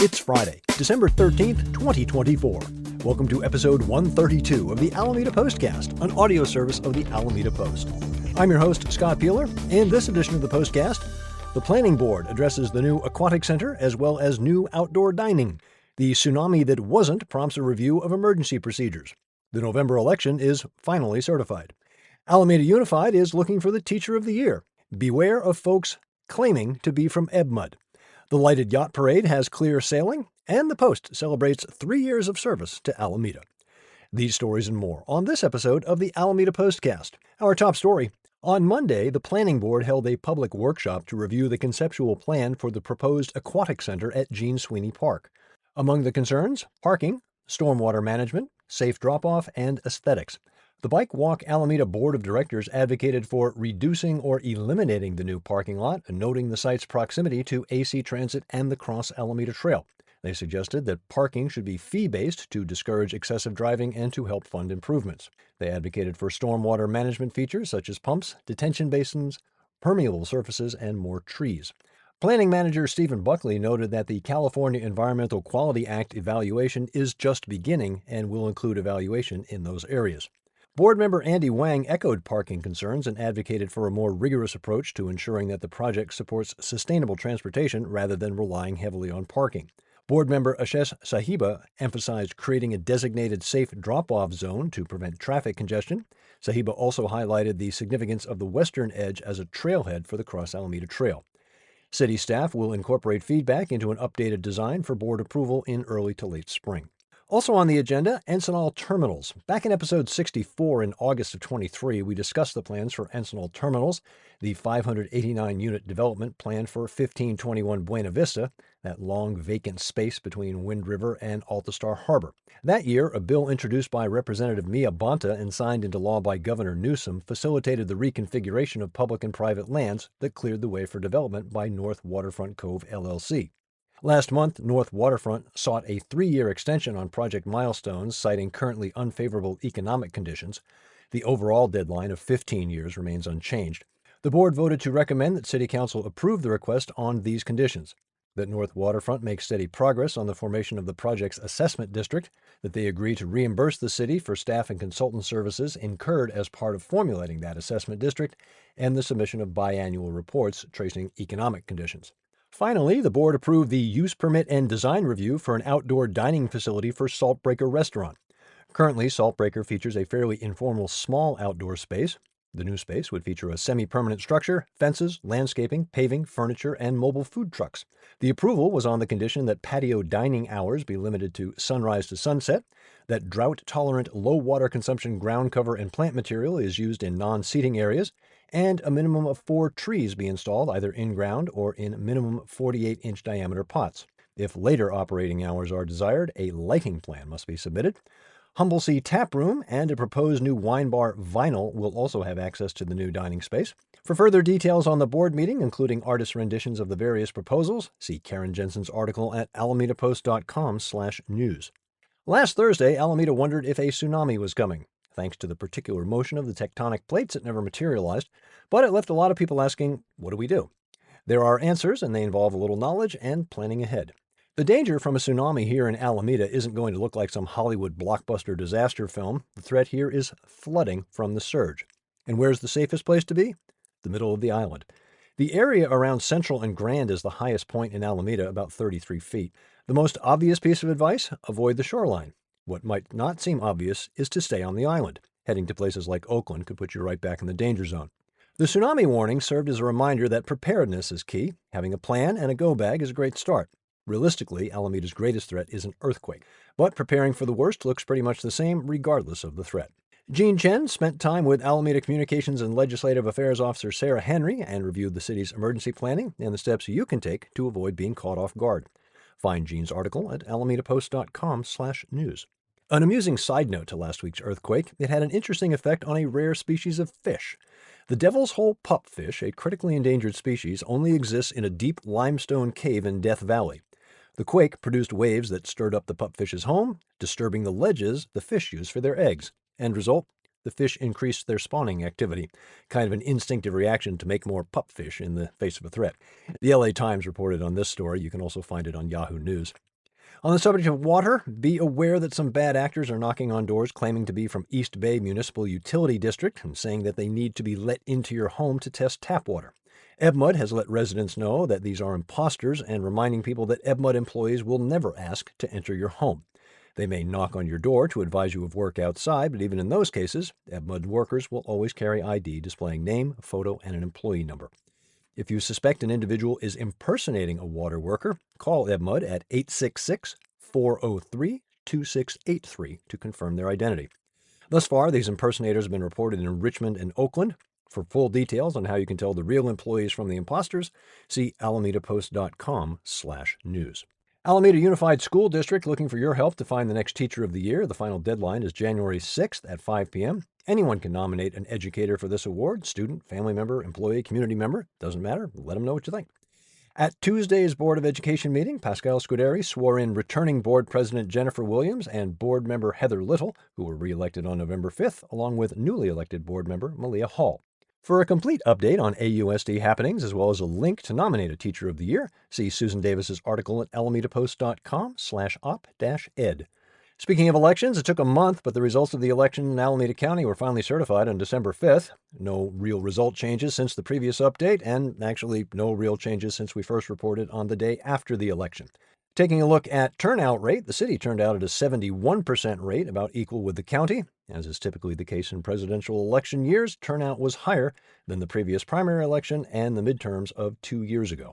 It's Friday, December 13th, 2024. Welcome to episode 132 of the Alameda Postcast, an audio service of the Alameda Post. I'm your host, Scott Peeler. In this edition of the Postcast, the Planning Board addresses the new Aquatic Center as well as new outdoor dining. The tsunami that wasn't prompts a review of emergency procedures. The November election is finally certified. Alameda Unified is looking for the Teacher of the Year. Beware of folks claiming to be from Ebmud. The Lighted Yacht Parade has clear sailing, and the Post celebrates 3 years of service to Alameda. These stories and more on this episode of the Alameda Postcast. Our top story. On Monday, the Planning Board held a public workshop to review the conceptual plan for the proposed aquatic center at Gene Sweeney Park. Among the concerns, parking, stormwater management, safe drop-off, and aesthetics. The Bike Walk Alameda Board of Directors advocated for reducing or eliminating the new parking lot, noting the site's proximity to AC Transit and the Cross Alameda Trail. They suggested that parking should be fee-based to discourage excessive driving and to help fund improvements. They advocated for stormwater management features such as pumps, detention basins, permeable surfaces, and more trees. Planning Manager Stephen Buckley noted that the California Environmental Quality Act evaluation is just beginning and will include evaluation in those areas. Board member Andy Wang echoed parking concerns and advocated for a more rigorous approach to ensuring that the project supports sustainable transportation rather than relying heavily on parking. Board member Ashish Sahiba emphasized creating a designated safe drop-off zone to prevent traffic congestion. Sahiba also highlighted the significance of the western edge as a trailhead for the Cross Alameda Trail. City staff will incorporate feedback into an updated design for board approval in early to late spring. Also on the agenda, Encinal Terminals. Back in episode 64 in August of 23, we discussed the plans for Encinal Terminals, the 589-unit development plan for 1521 Buena Vista, that long vacant space between Wind River and Altastar Harbor. That year, a bill introduced by Representative Mia Bonta and signed into law by Governor Newsom facilitated the reconfiguration of public and private lands that cleared the way for development by North Waterfront Cove, LLC. Last month, North Waterfront sought a 3-year extension on project milestones, citing currently unfavorable economic conditions. The overall deadline of 15 years remains unchanged. The board voted to recommend that City Council approve the request on these conditions: that North Waterfront make steady progress on the formation of the project's assessment district, that they agree to reimburse the city for staff and consultant services incurred as part of formulating that assessment district, and the submission of biannual reports tracing economic conditions. Finally, the board approved the use permit and design review for an outdoor dining facility for Saltbreaker Restaurant. Currently, Saltbreaker features a fairly informal small outdoor space. The new space would feature a semi-permanent structure, fences, landscaping, paving, furniture, and mobile food trucks. The approval was on the condition that patio dining hours be limited to sunrise to sunset, that drought-tolerant, low-water consumption ground cover and plant material is used in non-seating areas, and a minimum of 4 trees be installed either in-ground or in minimum 48-inch diameter pots. If later operating hours are desired, a lighting plan must be submitted. Humblesea Tap Room and a proposed new wine bar, Vinyl, will also have access to the new dining space. For further details on the board meeting, including artist renditions of the various proposals, see Karen Jensen's article at alamedapost.com/news. Last Thursday, Alameda wondered if a tsunami was coming. Thanks to the particular motion of the tectonic plates, it never materialized, but it left a lot of people asking, what do we do? There are answers, and they involve a little knowledge and planning ahead. The danger from a tsunami here in Alameda isn't going to look like some Hollywood blockbuster disaster film. The threat here is flooding from the surge. And where's the safest place to be? The middle of the island. The area around Central and Grand is the highest point in Alameda, about 33 feet. The most obvious piece of advice: avoid the shoreline. What might not seem obvious is to stay on the island. Heading to places like Oakland could put you right back in the danger zone. The tsunami warning served as a reminder that preparedness is key. Having a plan and a go bag is a great start. Realistically, Alameda's greatest threat is an earthquake, but preparing for the worst looks pretty much the same regardless of the threat. Jean Chen spent time with Alameda Communications and Legislative Affairs Officer Sarah Henry and reviewed the city's emergency planning and the steps you can take to avoid being caught off guard. Find Jean's article at alamedapost.com/news. An amusing side note to last week's earthquake: it had an interesting effect on a rare species of fish. The Devil's Hole pupfish, a critically endangered species, only exists in a deep limestone cave in Death Valley. The quake produced waves that stirred up the pupfish's home, disturbing the ledges the fish use for their eggs. End result: the fish increased their spawning activity, kind of an instinctive reaction to make more pupfish in the face of a threat. The LA Times reported on this story. You can also find it on Yahoo News. On the subject of water, be aware that some bad actors are knocking on doors claiming to be from East Bay Municipal Utility District and saying that they need to be let into your home to test tap water. EBMUD has let residents know that these are imposters and reminding people that EBMUD employees will never ask to enter your home. They may knock on your door to advise you of work outside, but even in those cases, EBMUD workers will always carry ID displaying name, photo, and an employee number. If you suspect an individual is impersonating a water worker, call EBMUD at 866-403-2683 to confirm their identity. Thus far, these impersonators have been reported in Richmond and Oakland. For full details on how you can tell the real employees from the imposters, see alamedapost.com/news. Alameda Unified School District looking for your help to find the next Teacher of the Year. The final deadline is January 6th at 5 p.m. Anyone can nominate an educator for this award, student, family member, employee, community member, doesn't matter. Let them know what you think. At Tuesday's Board of Education meeting, Pascal Scuderi swore in returning board president Jennifer Williams and board member Heather Little, who were reelected on November 5th, along with newly elected board member Malia Hall. For a complete update on AUSD happenings, as well as a link to nominate a Teacher of the Year, see Susan Davis's article at alamedapost.com/op-ed. Speaking of elections, it took a month, but the results of the election in Alameda County were finally certified on December 5th. No real result changes since the previous update, and actually no real changes since we first reported on the day after the election. Taking a look at turnout rate, the city turned out at a 71% rate, about equal with the county. As is typically the case in presidential election years, turnout was higher than the previous primary election and the midterms of 2 years ago.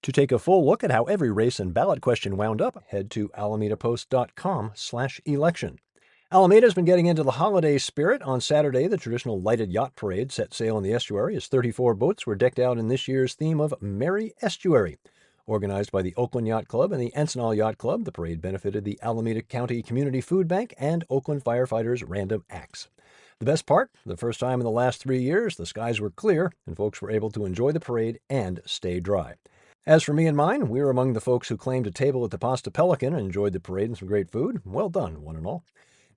To take a full look at how every race and ballot question wound up, head to alamedapost.com/election. Alameda has been getting into the holiday spirit. On Saturday, the traditional lighted yacht parade set sail in the estuary as 34 boats were decked out in this year's theme of Merry Estuary. Organized by the Oakland Yacht Club and the Encinal Yacht Club, the parade benefited the Alameda County Community Food Bank and Oakland Firefighters Random Acts. The best part, the first time in the last 3 years, the skies were clear and folks were able to enjoy the parade and stay dry. As for me and mine, we were among the folks who claimed a table at the Pasta Pelican and enjoyed the parade and some great food. Well done, one and all.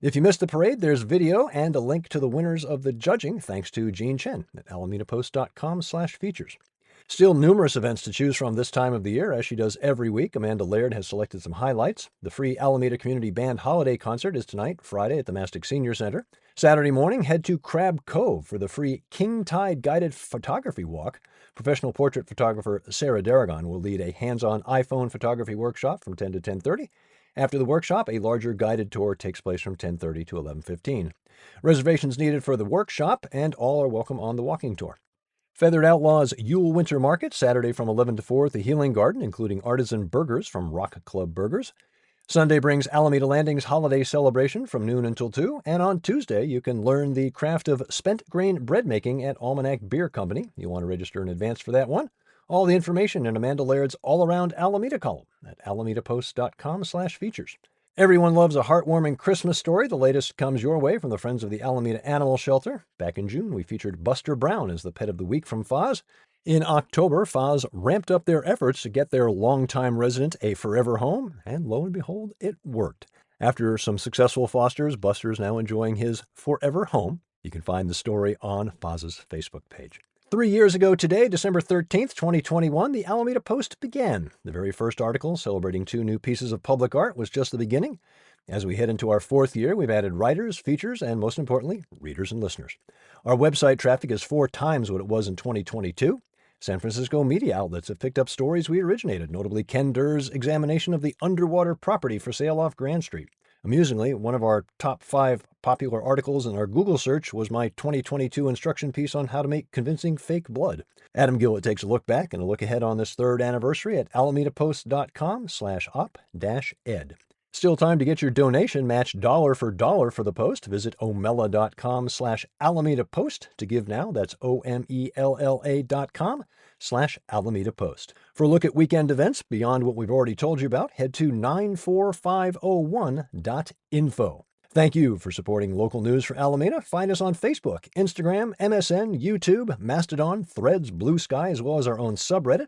If you missed the parade, there's video and a link to the winners of the judging, thanks to Jean Chen at alamedapost.com/features. Still numerous events to choose from this time of the year. As she does every week, Amanda Laird has selected some highlights. The free Alameda Community Band Holiday Concert is tonight, Friday, at the Mastic Senior Center. Saturday morning, head to Crab Cove for the free King Tide Guided Photography Walk. Professional portrait photographer Sarah Darragon will lead a hands-on iPhone photography workshop from 10 to 10:30. After the workshop, a larger guided tour takes place from 10:30 to 11:15. Reservations needed for the workshop, and all are welcome on the walking tour. Feathered Outlaws Yule Winter Market, Saturday from 11 to 4 at the Healing Garden, including artisan burgers from Rock Club Burgers. Sunday brings Alameda Landing's holiday celebration from noon until 2, and on Tuesday you can learn the craft of spent grain bread making at Almanac Beer Company. You'll want to register in advance for that one. All the information in Amanda Laird's all-around Alameda column at alamedapost.com/features. Everyone loves a heartwarming Christmas story. The latest comes your way from the Friends of the Alameda Animal Shelter. Back in June, we featured Buster Brown as the pet of the week from Foz. In October, Foz ramped up their efforts to get their longtime resident a forever home, and lo and behold, it worked. After some successful fosters, Buster is now enjoying his forever home. You can find the story on Foz's Facebook page. 3 years ago today, December 13th, 2021, the Alameda Post began. The very first article, celebrating 2 new pieces of public art, was just the beginning. As we head into our 4th year, we've added writers, features, and most importantly, readers and listeners. Our website traffic is 4 times what it was in 2022. San Francisco media outlets have picked up stories we originated, notably Ken Durr's examination of the underwater property for sale off Grand Street. Amusingly, one of our top 5 popular articles in our Google search was my 2022 instruction piece on how to make convincing fake blood. Adam Gillett takes a look back and a look ahead on this 3rd anniversary at alamedapost.com/op-ed. Still time to get your donation matched dollar for dollar for the Post. Visit omella.com/Alameda Post to give now. That's OMELLA.com/Alameda Post. For a look at weekend events beyond what we've already told you about, head to 94501.info. Thank you for supporting local news for Alameda. Find us on Facebook, Instagram, MSN, YouTube, Mastodon, Threads, Blue Sky, as well as our own subreddit.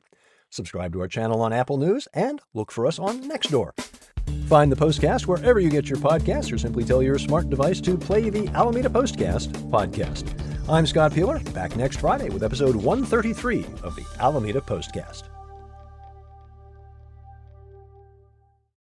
Subscribe to our channel on Apple News, and look for us on Nextdoor. Find the Postcast wherever you get your podcasts, or simply tell your smart device to play the Alameda Postcast podcast. I'm Scott Peeler, back next Friday with episode 133 of the Alameda Postcast.